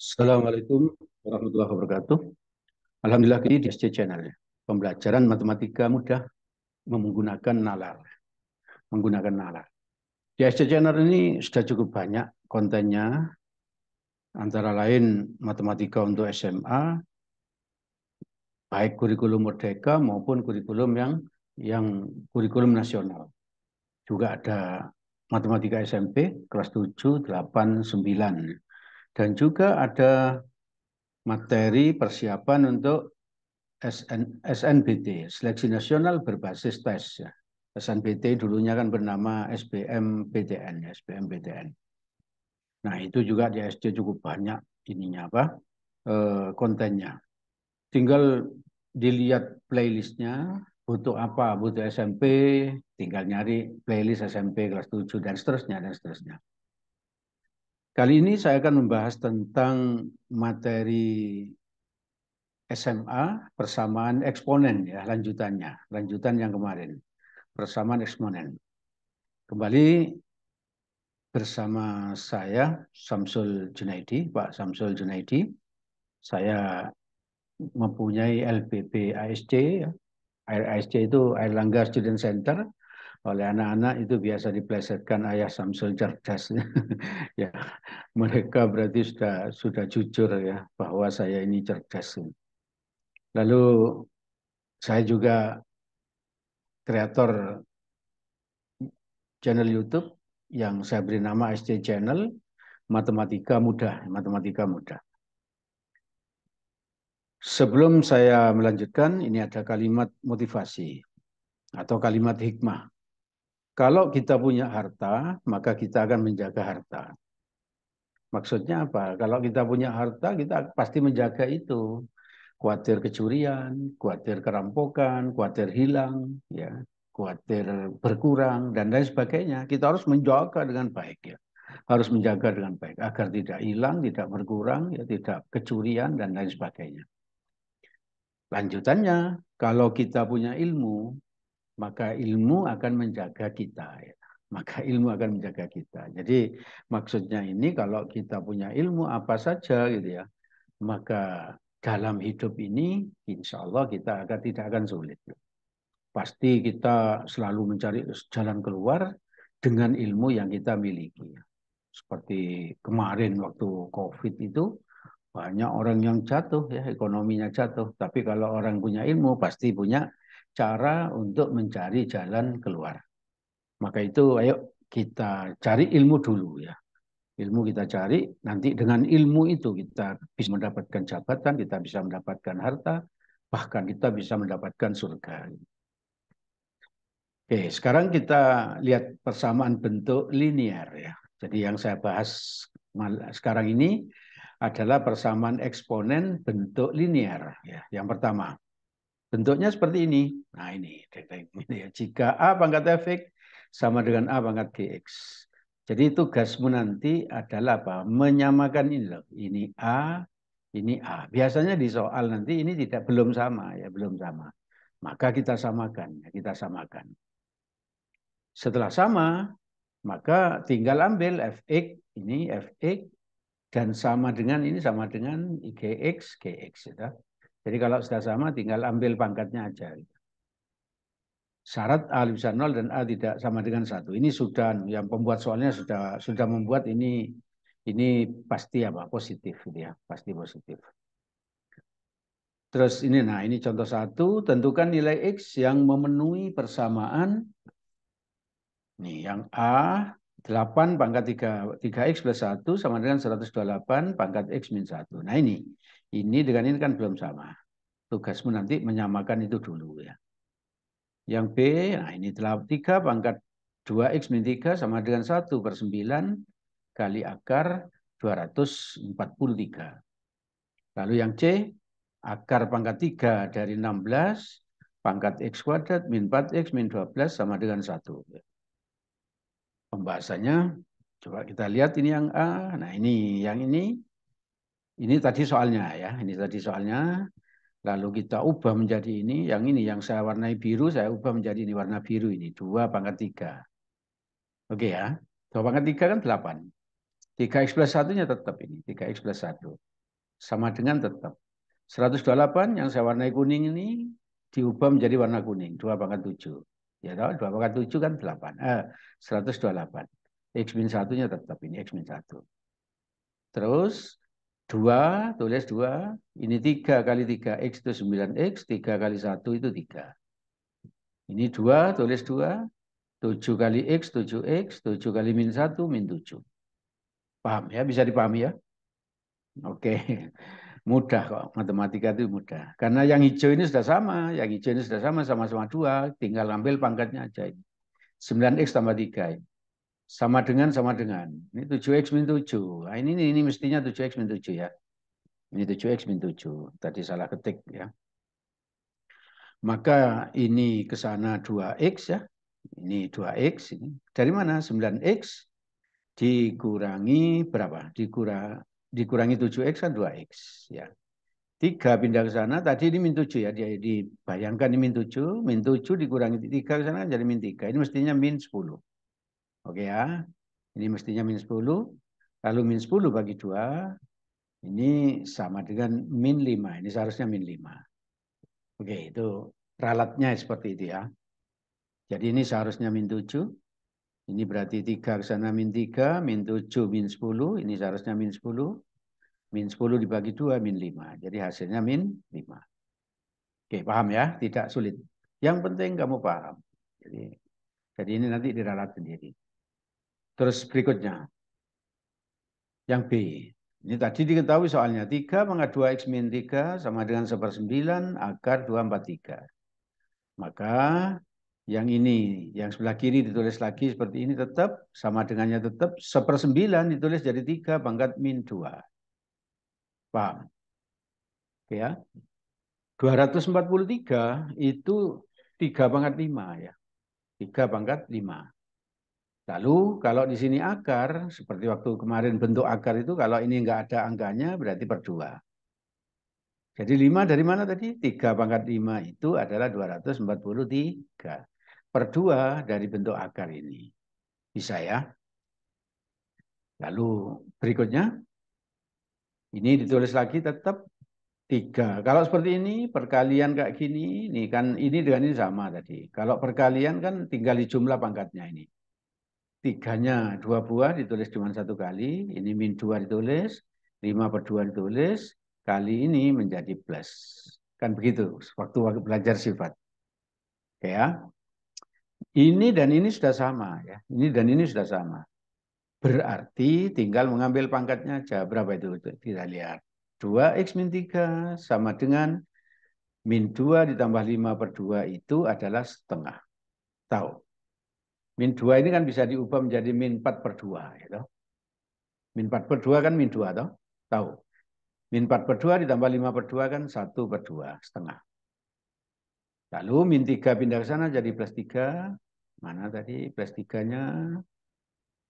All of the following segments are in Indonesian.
Assalamualaikum warahmatullahi wabarakatuh. Alhamdulillah ini di SC Channel. Pembelajaran matematika mudah menggunakan nalar. Menggunakan nalar. Di SC Channel ini sudah cukup banyak kontennya, antara lain matematika untuk SMA, baik kurikulum merdeka maupun kurikulum yang kurikulum nasional. Juga ada matematika SMP kelas 7, 8, 9. Dan juga ada materi persiapan untuk SNBT, Seleksi Nasional Berbasis Tes. Ya. SNBT dulunya kan bernama SBMPTN, ya, SBMPTN. Nah itu juga di SD cukup banyak ininya apa kontennya. Tinggal dilihat playlistnya, butuh apa, butuh SMP, tinggal nyari playlist SMP kelas 7 dan seterusnya dan seterusnya. Kali ini saya akan membahas tentang materi SMA persamaan eksponen ya lanjutannya, lanjutan yang kemarin. Persamaan eksponen. Kembali bersama saya Samsul Junaidi, Pak Samsul Junaidi. Saya mempunyai LPP ASC, ya. ASC itu Airlangga Student Center. Oleh anak-anak itu biasa diplesetkan ayah Samsul cerdas. Ya, mereka berarti sudah jujur ya bahwa saya ini cerdas. Lalu saya juga kreator channel YouTube yang saya beri nama SC Channel Matematika Mudah, Matematika Mudah. Sebelum saya melanjutkan, ini ada kalimat motivasi atau kalimat hikmah. Kalau kita punya harta, maka kita akan menjaga harta. Maksudnya apa? Kalau kita punya harta, kita pasti menjaga itu. Khawatir kecurian, khawatir kerampokan, khawatir hilang, ya, khawatir berkurang, dan lain sebagainya. Kita harus menjaga dengan baik, ya. Harus menjaga dengan baik agar tidak hilang, tidak berkurang, ya, tidak kecurian, dan lain sebagainya. Lanjutannya, kalau kita punya ilmu, maka ilmu akan menjaga kita. Ya. Maka ilmu akan menjaga kita. Jadi maksudnya ini kalau kita punya ilmu apa saja gitu ya, maka dalam hidup ini insya Allah kita tidak akan sulit. Pasti kita selalu mencari jalan keluar dengan ilmu yang kita miliki. Seperti kemarin waktu COVID itu, banyak orang yang jatuh, ya ekonominya jatuh. Tapi kalau orang punya ilmu, pasti punya cara untuk mencari jalan keluar. Maka itu ayo kita cari ilmu dulu ya. Ilmu kita cari, nanti dengan ilmu itu kita bisa mendapatkan jabatan, kita bisa mendapatkan harta, bahkan kita bisa mendapatkan surga. Oke, sekarang kita lihat persamaan bentuk linear ya. Jadi yang saya bahas sekarang ini adalah persamaan eksponen bentuk linear ya. Yang pertama, bentuknya seperti ini. Nah, ini ya. Jika A pangkat fx sama dengan A pangkat gx. Jadi tugasmu nanti adalah apa? Menyamakan ini loh. Ini A, ini A. Biasanya di soal nanti ini belum sama ya, belum sama. Maka kita samakan, ya, kita samakan. Setelah sama, maka tinggal ambil fx, ini fx, dan sama dengan ini sama dengan gx, gx. Ya. Jadi kalau sudah sama, tinggal ambil pangkatnya aja. Syarat A bisa 0 dan A tidak sama dengan 1. Ini sudah, yang pembuat soalnya sudah membuat ini pasti apa? Positif, gitu ya, pasti positif. Terus ini, nah ini contoh 1, tentukan nilai X yang memenuhi persamaan. Nih, yang A, 8 pangkat 3X plus 1 sama dengan 128 pangkat X min 1. Nah ini dengan ini kan belum sama. Tugasmu nanti menyamakan itu dulu ya. Yang B, nah ini telah 3 pangkat 2X min 3 sama dengan 1 per 9 kali akar 243. Lalu yang C, akar pangkat 3 dari 16 pangkat X kuadrat min 4X min 12 sama dengan 1. Pembahasannya, coba kita lihat ini yang A. Nah ini, yang ini tadi soalnya ya. Ini tadi soalnya. Lalu kita ubah menjadi ini. Yang ini, yang saya warnai biru, saya ubah menjadi ini warna biru ini. 2 pangkat 3. Oke ya. 2 pangkat 3 kan 8. 3X plus 1-nya tetap ini. 3X plus 1. sama dengan tetap. 128 yang saya warnai kuning ini diubah menjadi warna kuning, 2 pangkat 7. Ya tahu, 2 pangkat 7 kan 8. 128. X min 1-nya tetap ini, X min 1. Terus 2, tulis 2. Ini 3 kali 3X itu 9X, 3 kali 1 itu 3. Ini 2, tulis 2. 7 kali X, 7X, 7 kali min 1, min 7. Paham ya? Bisa dipahami ya? Oke. Mudah kok, matematika itu mudah. Karena yang hijau ini sudah sama, yang hijau ini sudah sama-sama 2, tinggal ambil pangkatnya aja. 9X tambah 3. Sama dengan. Ini 7X min 7. Nah, ini mestinya 7X min 7 ya. Ini 7X min 7. Tadi salah ketik ya. Maka ini ke sana 2X ya. Ini 2X. Ini. Dari mana? 9X dikurangi berapa? Dikurangi 7X kan 2X ya. 3 pindah ke sana, tadi ini min 7 ya, dia dibayangkan ini min 7 dikurangi 3 ke sana jadi min 3. Ini mestinya min 10. Oke ya, ini mestinya min 10, lalu min 10 bagi 2, ini sama dengan min 5, ini seharusnya min 5. Oke, itu ralatnya seperti itu ya. Jadi ini seharusnya min 7, ini berarti 3 ke sana min 3, min 7 min 10, ini seharusnya min 10. Min 10 dibagi 2, min 5. Jadi hasilnya min 5. Oke, paham ya? Tidak sulit. Yang penting kamu paham. Jadi ini nanti diralat sendiri. Terus berikutnya. Yang B. Ini tadi diketahui soalnya. 3 pangkat 2X min 3 sama dengan 1/9 akar 243. Maka yang ini, yang sebelah kiri ditulis lagi seperti ini tetap. Sama dengannya tetap. 1/9 ditulis jadi 3 pangkat min 2. Paham? Oke ya. 243 itu 3 pangkat 5 ya. 3 pangkat 5. Lalu kalau di sini akar, seperti waktu kemarin bentuk akar itu, kalau ini enggak ada angkanya berarti per 2. Jadi 5 dari mana tadi? 3 pangkat 5 itu adalah 243. Per 2 dari bentuk akar ini. Bisa ya? Lalu berikutnya, ini ditulis lagi tetap 3. Kalau seperti ini, perkalian kayak gini, ini kan ini dengan ini sama tadi. Kalau perkalian kan tinggal di jumlah pangkatnya ini. 3-nya 2 buah ditulis cuma 1 kali, ini min 2 ditulis, 5 per 2 ditulis, kali ini menjadi plus. Kan begitu, waktu belajar sifat. Oke ya. Ini dan ini sudah sama ya. Ini dan ini sudah sama. Berarti tinggal mengambil pangkatnya aja. Berapa itu? Kita lihat. 2X min 3 sama dengan min 2 ditambah 5 per 2 itu adalah setengah. Tahu? Min 2 ini kan bisa diubah menjadi min 4 per 2. Gitu. Min 4 per 2 kan min 2. Toh? Tahu? Min 4 per 2 ditambah 5 per 2 kan 1 per 2. Setengah. Lalu min 3 pindah ke sana jadi plus 3. Mana tadi plus 3-nya?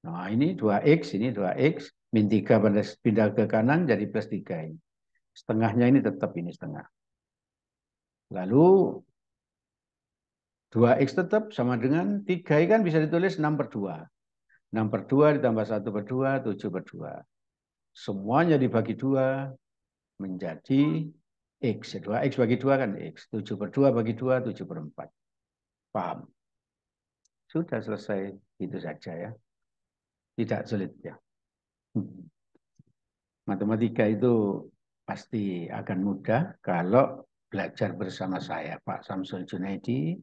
Nah ini 2X. Ini 2X. Min 3 pindah ke kanan jadi plus 3 ini. Setengahnya ini tetap ini setengah. Lalu 2X tetap sama dengan 3 kan bisa ditulis 6 per 2. 6 per 2 ditambah 1 per 2, 7 per 2. Semuanya dibagi 2 menjadi X. 2X bagi 2 kan X. 7 per 2 bagi 2, 7 per 4. Paham? Sudah selesai. Itu saja ya. Tidak sulit ya. Matematika itu pasti akan mudah kalau belajar bersama saya, Pak Samsul Junaidi,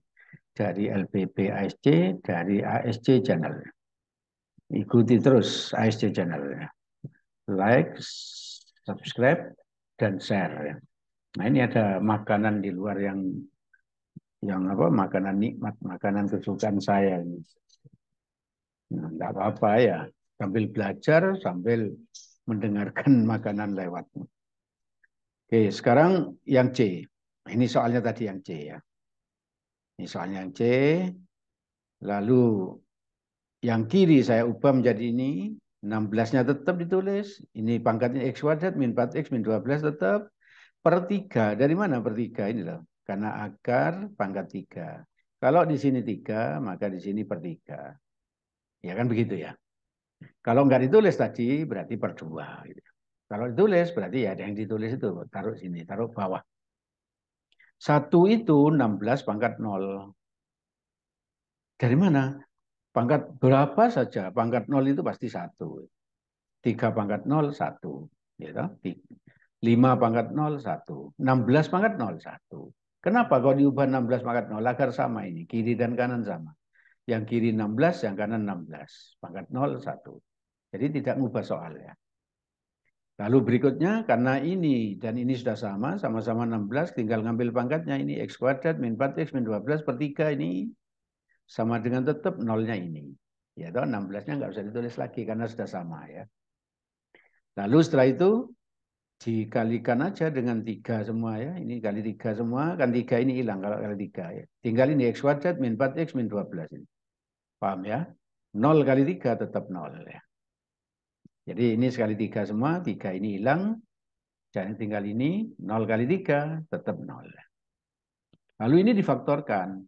dari LPP ASC, dari ASC Channel. Ikuti terus ASC Channel. Like, subscribe, dan share. Nah ini ada makanan di luar yang apa? Makanan nikmat, makanan kesukaan saya ini. Nah, enggak apa-apa ya, sambil belajar, sambil mendengarkan makanan lewat. Oke, sekarang yang C. Ini soalnya tadi yang C ya. Ini soalnya yang C. Lalu yang kiri saya ubah menjadi ini. 16-nya tetap ditulis. Ini pangkatnya X kuadrat, min 4X, min 12 tetap. Per 3. Dari mana per 3? Ini loh. Karena akar pangkat 3. Kalau di sini 3, maka di sini per 3. Ya kan begitu ya. Kalau nggak ditulis tadi, berarti per 2. Gitu. Kalau ditulis berarti ya ada yang ditulis itu. Taruh sini, taruh bawah. 1 itu 16 pangkat 0. Dari mana? Pangkat berapa saja. Pangkat 0 itu pasti 1. 3 pangkat 0, 1. Gitu. 5 pangkat 0, 1. 16 pangkat 0, 1. Kenapa kalau diubah 16 pangkat 0? Agar sama ini. Kiri dan kanan sama. Yang kiri 16, yang kanan 16. Pangkat 0, 1. Jadi tidak mengubah soal ya. Lalu berikutnya, karena ini dan ini sudah sama, sama-sama 16, tinggal ngambil pangkatnya ini, x kuadrat min 4x min 12 per 3 ini sama dengan tetap nolnya ini. Ya toh 16-nya nggak usah ditulis lagi karena sudah sama ya. Lalu setelah itu dikalikan aja dengan 3 semua ya. Ini kali 3 semua, kan 3 ini hilang kalau kali 3 ya. Tinggal ini x kuadrat min 4x min 12 ini. Paham ya? 0 kali 3 tetap 0 ya. Jadi ini sekali 3 semua, 3 ini hilang. Dan tinggal ini 0 kali 3 tetap 0. Lalu ini difaktorkan.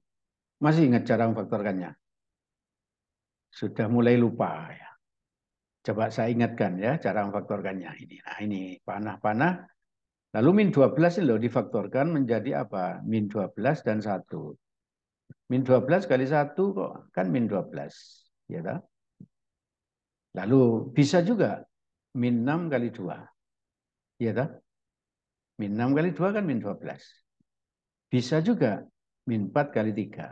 Masih ingat cara memfaktorkannya? Sudah mulai lupa ya. Coba saya ingatkan ya cara memfaktorkannya ini. Nah ini panah-panah. Lalu min 12 ini loh difaktorkan menjadi apa? Min 12 dan 1. Min 12 kali 1 kok kan min 12. Ya tak? Lalu bisa juga min 6 kali 2. Ya tak? Min 6 kali 2 kan min 12. Bisa juga min 4 kali 3.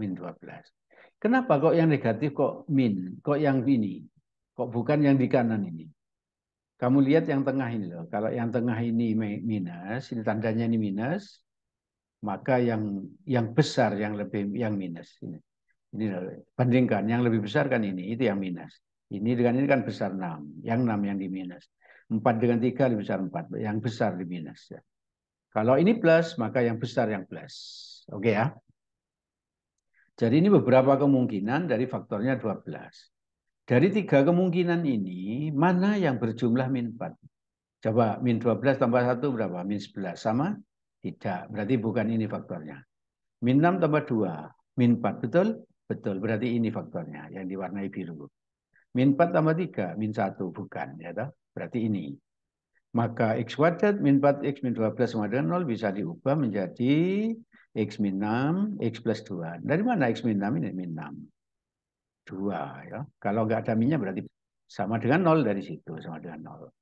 Min 12. Kenapa kok yang negatif kok min? Kok yang ini? Kok bukan yang di kanan ini? Kamu lihat yang tengah ini loh. Kalau yang tengah ini minus, ini tandanya ini minus, maka yang besar yang lebih yang minus ini. Ini loh, bandingkan yang lebih besar kan ini, itu yang minus. Ini dengan ini kan besar 6, yang 6 yang di minus. 4 dengan 3 lebih besar 4, yang besar di minus ya. Kalau ini plus, maka yang besar yang plus. Oke ya. Jadi ini beberapa kemungkinan dari faktornya 12. Dari 3 kemungkinan ini, mana yang berjumlah min 4? Coba min 12 tambah 1 berapa? Min 11. Sama? Tidak. Berarti bukan ini faktornya. Min 6 tambah 2. Min 4. Betul? Betul. Berarti ini faktornya yang diwarnai biru. Min 4 tambah 3. Min 1. Bukan. Ya toh? Berarti ini. Maka x kuadrat min 4x min 12 sama dengan 0 bisa diubah menjadi x min 6, x plus 2. Dari mana x min 6 ini? Min 6. 2. Ya. Kalau nggak ada minnya berarti sama dengan 0 dari situ. Sama dengan 0.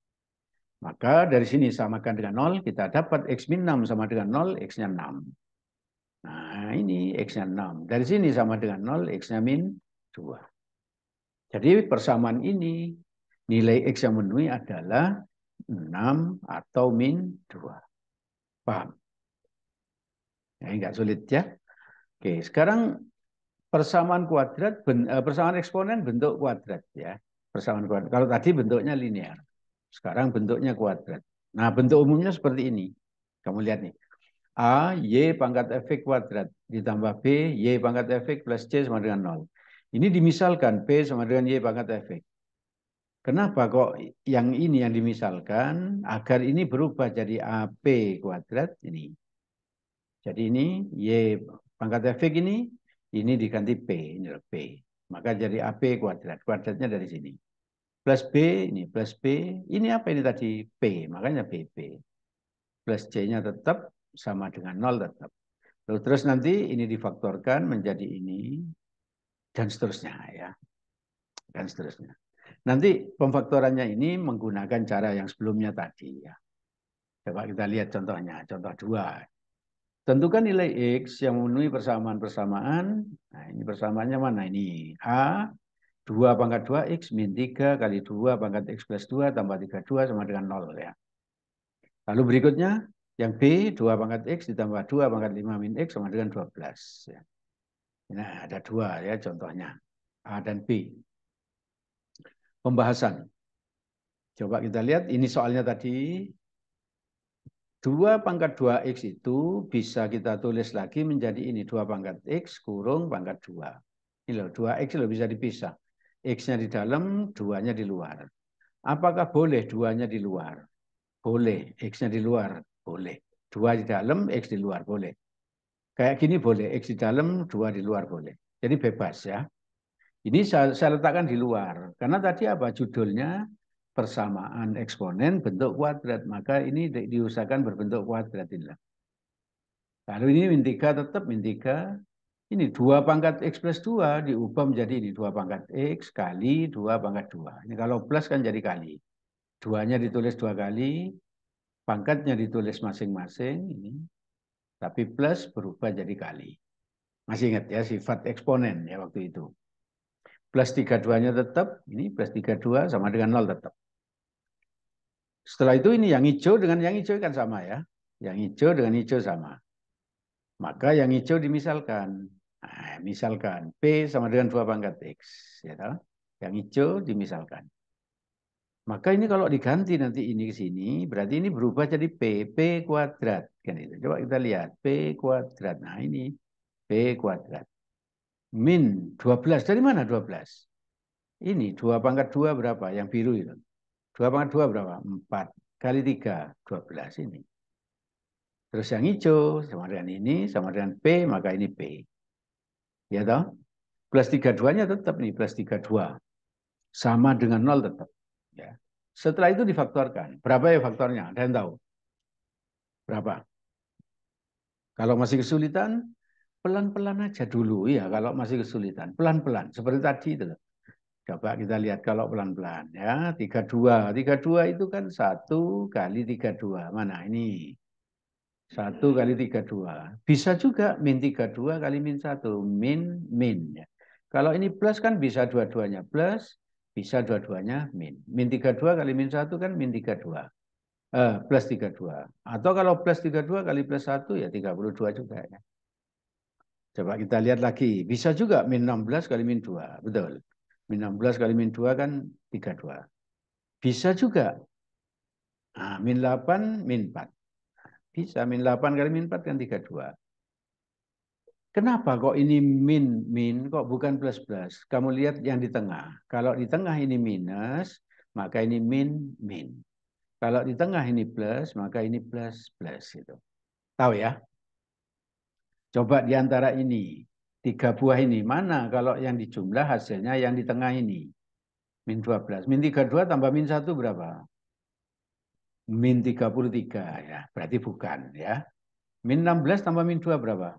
Maka dari sini samakan dengan 0, kita dapat x min 6 sama dengan 0, x-nya 6. Nah ini x-nya 6. Dari sini sama dengan 0, x-nya min 2. Jadi persamaan ini, nilai x yang memenuhi adalah 6 atau min 2. Paham? Ya, nggak sulit ya. Oke, sekarang persamaan kuadrat, persamaan eksponen bentuk kuadrat ya. Persamaan kuadrat. Kalau tadi bentuknya linear. Sekarang bentuknya kuadrat. Nah, bentuk umumnya seperti ini. Kamu lihat nih. A, Y pangkat Fx kuadrat. Ditambah B, Y pangkat Fx plus C sama dengan 0. Ini dimisalkan P sama dengan Y pangkat Fx. Kenapa kok yang ini yang dimisalkan? Agar ini berubah jadi AP kuadrat. Ini. Jadi ini Y pangkat Fx ini diganti P. Ini P. Maka jadi AP kuadrat. Kuadratnya dari sini. Plus B, ini plus B. Ini apa ini tadi? P, makanya PP. Plus C-nya tetap sama dengan 0 tetap. Terus nanti ini difaktorkan menjadi ini, dan seterusnya ya. Dan seterusnya. Nanti pemfaktorannya ini menggunakan cara yang sebelumnya tadi ya. Coba kita lihat contohnya. Contoh 2. Tentukan nilai X yang memenuhi persamaan-persamaan. Nah ini persamaannya mana? Ini A 2 pangkat 2X min 3 kali 2 pangkat X plus 2 tambah 32 sama dengan 0 ya. Lalu berikutnya yang B 2 pangkat X ditambah 2 pangkat 5 min X sama dengan 12 ya. Nah ada 2 ya contohnya A dan B. Pembahasan. Coba kita lihat ini soalnya tadi 2 pangkat 2X itu bisa kita tulis lagi menjadi ini 2 pangkat X kurung pangkat 2. Ini loh 2X loh bisa dipisah. X-nya di dalam, 2-nya di luar. Apakah boleh 2-nya di luar? Boleh. X-nya di luar? Boleh. 2 di dalam, X di luar? Boleh. Kayak gini boleh. X di dalam, 2 di luar? Boleh. Jadi bebas ya. Ini saya letakkan di luar. Karena tadi apa? Judulnya persamaan eksponen bentuk kuadrat. Maka ini diusahakan berbentuk kuadrat. Inilah. Lalu ini min 3 tetap min 3. Ini 2 pangkat X plus 2 diubah menjadi ini 2 pangkat X kali 2 pangkat 2. Ini kalau plus kan jadi kali. 2-nya ditulis 2 kali, pangkatnya ditulis masing-masing. Ini. Tapi plus berubah jadi kali. Masih ingat ya sifat eksponen ya waktu itu. Plus 32-nya tetap, ini plus 32 sama dengan 0 tetap. Setelah itu ini yang hijau dengan yang hijau kan sama ya. Yang hijau dengan hijau sama. Maka yang hijau dimisalkan. Nah, misalkan P sama dengan 2 pangkat X. Ya, tahu? Yang hijau dimisalkan. Maka ini kalau diganti nanti ini ke sini, berarti ini berubah jadi P. P kuadrat. Kan itu. Coba kita lihat. P kuadrat. Nah ini P kuadrat. Min 12. Dari mana 12? Ini 2 pangkat 2 berapa? Yang biru itu. 2 pangkat 2 berapa? 4. Kali 3, 12 ini. Terus yang hijau sama dengan ini, sama dengan P, maka ini P. Ya toh? Plus 32-nya tetap nih, plus 32. Sama dengan 0 tetap. Ya. Setelah itu difaktorkan. Berapa ya faktornya? Ada yang tahu? Berapa? Kalau masih kesulitan, pelan-pelan aja dulu. Ya, kalau masih kesulitan. Pelan-pelan. Seperti tadi itu. Coba kita lihat kalau pelan-pelan. Ya, 32. 32 itu kan 1 kali 32. Mana ini? 1 kali 32. Bisa juga min 32 kali min 1. Min. Ya. Kalau ini plus kan bisa dua-duanya plus, bisa dua-duanya min. Min 32 kali min 1 kan min 32. Plus 32. Atau kalau plus 32 kali plus 1 ya 32 juga. Ya. Coba kita lihat lagi. Bisa juga min 16 kali min 2. Betul. Min 16 kali min 2 kan 32. Bisa juga. Nah, min 8 min 4. Bisa min 8 kali min 4 kan 32. Kenapa kok ini min kok bukan plus plus? Kamu lihat yang di tengah. Kalau di tengah ini minus, maka ini min. Kalau di tengah ini plus, maka ini plus gitu. Tahu ya? Coba di antara ini, 3 buah ini mana kalau yang dijumlah hasilnya yang di tengah ini? Min 12. Min 32 tambah min 1 berapa? Min 33 ya. Berarti bukan ya. Min 16 tambah min 2 berapa?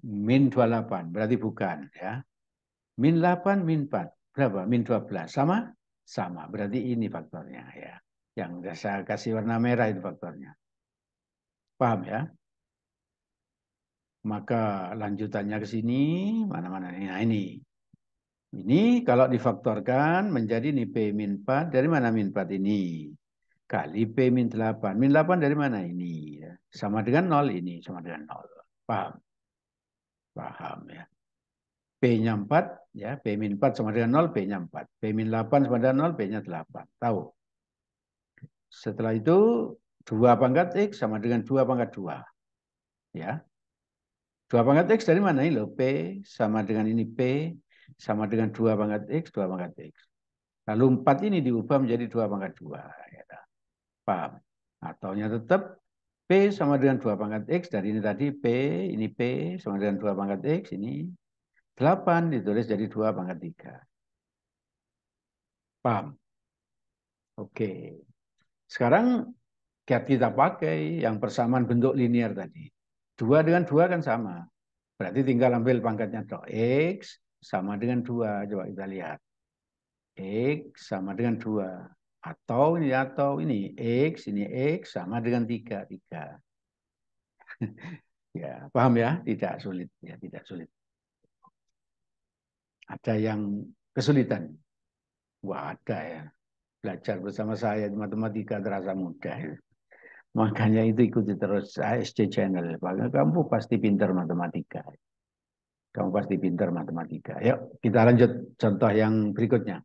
Min 28. Berarti bukan ya. Min 8, min 4. Berapa? Min 12. Sama? Sama. Berarti ini faktornya ya. Yang saya kasih warna merah itu faktornya. Paham ya? Maka lanjutannya ke sini. Mana-mana ini. Nah ini. Ini kalau difaktorkan menjadi ini P min 4. Dari mana min 4 ini? Kali P min 8. Min 8 dari mana ini? Sama dengan 0 ini. Sama dengan 0. Paham? Paham ya. P-nya 4, ya, P min 4 sama dengan 0, P-nya 4. P min 8 sama dengan 0, P-nya 8. Tahu? Setelah itu, 2 pangkat X sama dengan 2 pangkat 2. Ya. 2 pangkat X dari mana ini loh? P sama dengan ini P sama dengan 2 pangkat X, 2 pangkat X. Lalu 4 ini diubah menjadi 2 pangkat 2. Ya, paham? Ataunya tetap P sama dengan 2 pangkat X. Dari ini tadi P, ini P sama dengan 2 pangkat X. Ini 8 ditulis jadi 2 pangkat 3. Paham? Oke. Sekarang kita pakai yang persamaan bentuk linear tadi. 2 dengan 2 kan sama. Berarti tinggal ambil pangkatnya toh. X sama dengan 2. Coba kita lihat. X sama dengan 2. Atau ini X, ini X sama dengan 3. 3. Ya, paham ya? Tidak sulit. Ya, tidak sulit. Ada yang kesulitan? Wah, ada ya. Belajar bersama saya di matematika terasa mudah. Ya. Makanya itu ikuti terus ASC Channel. Kamu pasti pintar matematika. Kamu pasti pintar matematika. Yuk, kita lanjut contoh yang berikutnya.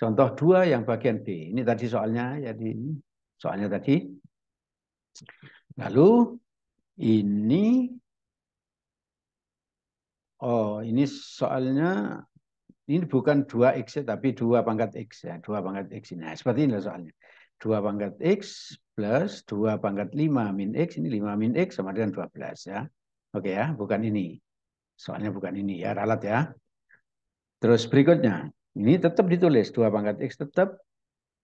Contoh 2 yang bagian B. Ini tadi soalnya, jadi soalnya tadi. Lalu ini, ini soalnya, ini bukan 2X tapi 2 pangkat X ya. 2 pangkat X ini. Nah, seperti ini soalnya. 2 pangkat X plus 2 pangkat 5 min X. Ini 5 min X sama dengan 12 ya. Oke ya, bukan ini. Soalnya bukan ini ya, ralat ya. Terus berikutnya, ini tetap ditulis 2 pangkat X tetap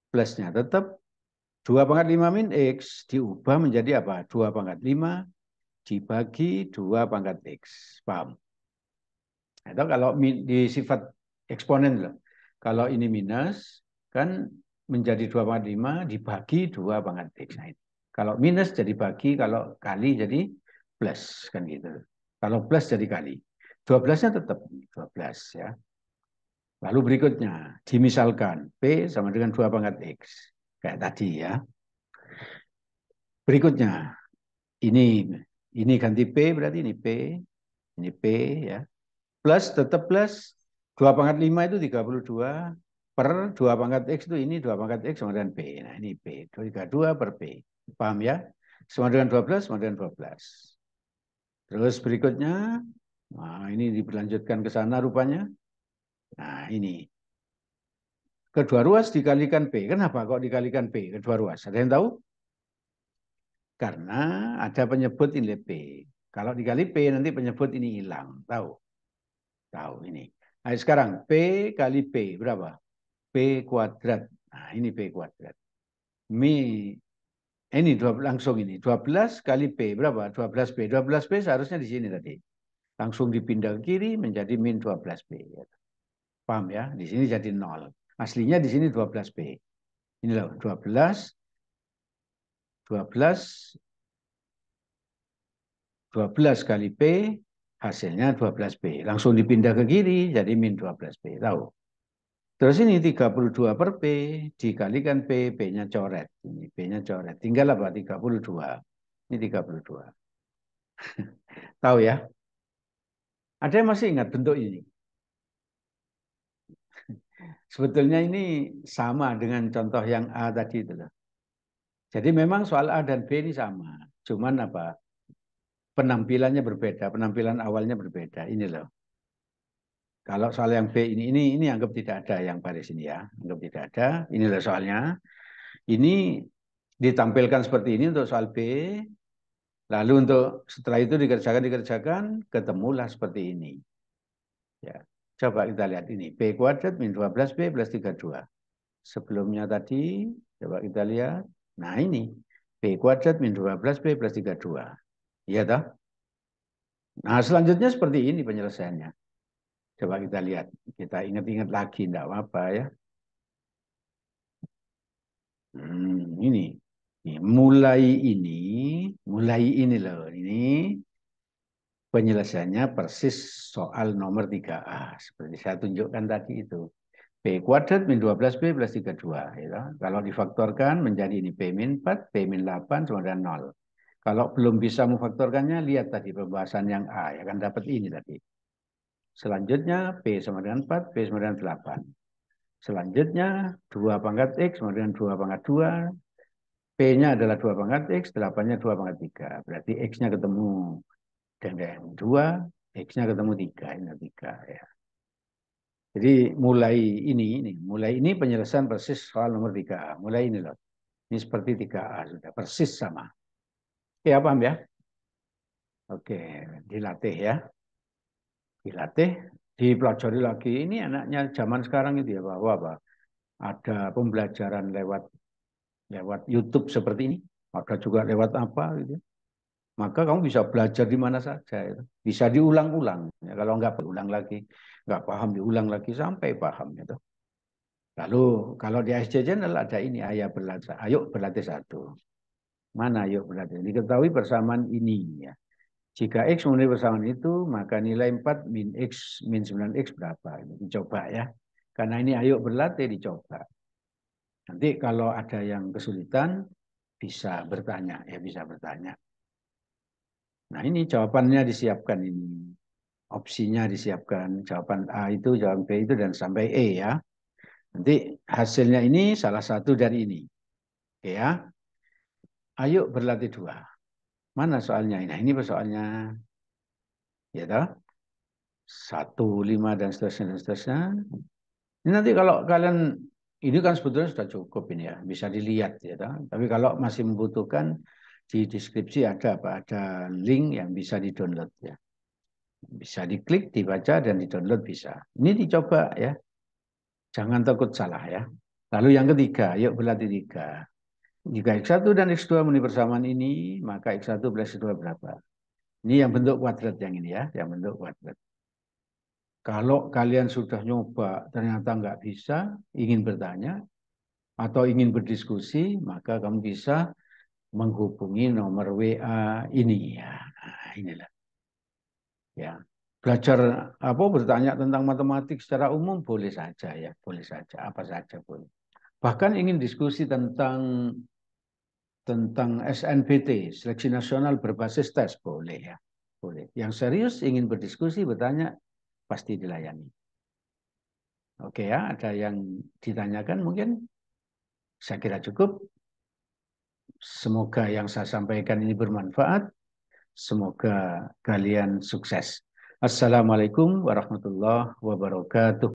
plusnya tetap 2 pangkat 5 min X diubah menjadi apa? 2 pangkat 5 dibagi 2 pangkat X. Paham? Itu kalau di sifat eksponen loh. Kalau ini minus, kan menjadi 2 pangkat 5 dibagi 2 pangkat X. Nah, itu. Kalau minus jadi bagi, kalau kali jadi plus. Kan gitu. Kalau plus jadi kali. 12-nya tetap 12 ya. Lalu berikutnya, dimisalkan P sama dengan 2 pangkat X. Kayak tadi ya. Berikutnya, ini ganti P berarti ini P ya. Plus tetap plus 2 pangkat 5 itu 32 per 2 pangkat X itu ini 2 pangkat X sama dengan P. Nah ini P, 32 per P. Paham ya? Sama dengan 12, sama dengan 12. Terus berikutnya, nah ini diberlanjutkan ke sana rupanya. Nah ini, kedua ruas dikalikan P. Kenapa kok dikalikan P, kedua ruas? Ada yang tahu? Karena ada penyebut nilai P. Kalau dikali P nanti penyebut ini hilang. Tahu? Tahu ini. Nah, sekarang P kali P berapa? P kuadrat. Nah, ini P kuadrat. Ini langsung ini. 12 kali P berapa? 12P. 12P seharusnya di sini tadi. Langsung dipindah ke kiri menjadi min 12P. Paham ya? Di sini jadi 0. Aslinya di sini 12P. Ini loh, 12 kali P hasilnya 12P. Langsung dipindah ke kiri jadi min 12P. Tahu? Terus ini 32 per P dikalikan P, P-nya coret. Ini P-nya coret. Tinggal apa? 32. Ini 32. Tahu ya? Ada yang masih ingat bentuk ini? Sebetulnya ini sama dengan contoh yang A tadi itu loh. Jadi memang soal A dan B ini sama. Cuman apa? Penampilannya berbeda, penampilan awalnya berbeda. Ini loh. Kalau soal yang B ini anggap tidak ada yang baris ini ya. Anggap tidak ada. Ini loh soalnya. Ini ditampilkan seperti ini untuk soal B. Lalu untuk setelah itu dikerjakan, ketemulah seperti ini. Ya. Coba kita lihat ini. P kuadrat min 12P plus 32. Sebelumnya tadi, coba kita lihat. Nah ini. P kuadrat min 12P plus 32. Iya toh? Nah selanjutnya seperti ini penyelesaiannya. Coba kita lihat. Kita ingat-ingat lagi. Tidak apa-apa ya. Ini. Mulai ini loh. Ini penyelesaiannya persis soal nomor 3A. Seperti saya tunjukkan tadi itu. P kuadrat min 12P plus 32. Ya. Kalau difaktorkan menjadi ini P min 4, P min 8 sama dengan 0. Kalau belum bisa memfaktorkannya, lihat tadi pembahasan yang A. Ya kan dapat ini tadi. Selanjutnya P sama dengan 4, P sama dengan 8. Selanjutnya 2 pangkat X sama dengan 2 pangkat 2. P-nya adalah 2 pangkat X, 8-nya 2 pangkat 3. Berarti X-nya ketemu dengan 2, X-nya ketemu 3. Ini 3 ya. Jadi mulai ini penyelesaian persis soal nomor 3A. Mulai ini loh. Ini seperti 3A sudah persis sama. Oke, paham ya? Oke, dilatih ya. Dilatih, dipelajari lagi. Ini anaknya zaman sekarang itu ya bahwa apa? Ada pembelajaran lewat YouTube seperti ini. Ada juga lewat apa gitu. Maka kamu bisa belajar di mana saja. Itu. Bisa diulang-ulang. Ya, kalau nggak berulang lagi, nggak paham diulang lagi sampai paham itu. Lalu kalau di ASJ Channel ada ini, ayo berlatih satu. Mana ayo berlatih? Diketahui persamaan ini ya. Jika X memenuhi persamaan itu, maka nilai 4 min X min 9X berapa? Dicoba ya. Karena ini ayo berlatih dicoba. Nanti kalau ada yang kesulitan, bisa bertanya. Ya bisa bertanya. Nah ini jawabannya disiapkan ini. Opsinya disiapkan. Jawaban A itu, jawaban B itu, dan sampai E ya. Nanti hasilnya ini salah satu dari ini. Oke ya. Ayo berlatih 2. Mana soalnya? Nah ini soalnya. Ya toh? 1, 5, dan seterusnya, dan seterusnya. Ini nanti kalau kalian, ini kan sebetulnya sudah cukup ini ya. Bisa dilihat ya toh? Tapi kalau masih membutuhkan, di deskripsi ada apa? Ada link yang bisa di-download ya. Bisa diklik, dibaca, dan di-download bisa. Ini dicoba ya. Jangan takut salah ya. Lalu yang ketiga, yuk berlatih tiga. Jika X1 dan X2 memenuhi persamaan ini, maka X1 plus X2 berapa? Ini yang bentuk kuadrat yang ini ya, yang bentuk kuadrat. Kalau kalian sudah nyoba ternyata nggak bisa, ingin bertanya atau ingin berdiskusi, maka kamu bisa menghubungi nomor WA ini ya. Nah, inilah ya. Belajar apa bertanya tentang matematik secara umum boleh saja ya, boleh saja, apa saja boleh. Bahkan ingin diskusi tentang SNBT, Seleksi Nasional Berbasis Tes, boleh ya. Boleh. Yang serius ingin berdiskusi, bertanya, pasti dilayani. Oke ya, ada yang ditanyakan mungkin? Saya kira cukup. Semoga yang saya sampaikan ini bermanfaat. Semoga kalian sukses. Assalamualaikum warahmatullahi wabarakatuh.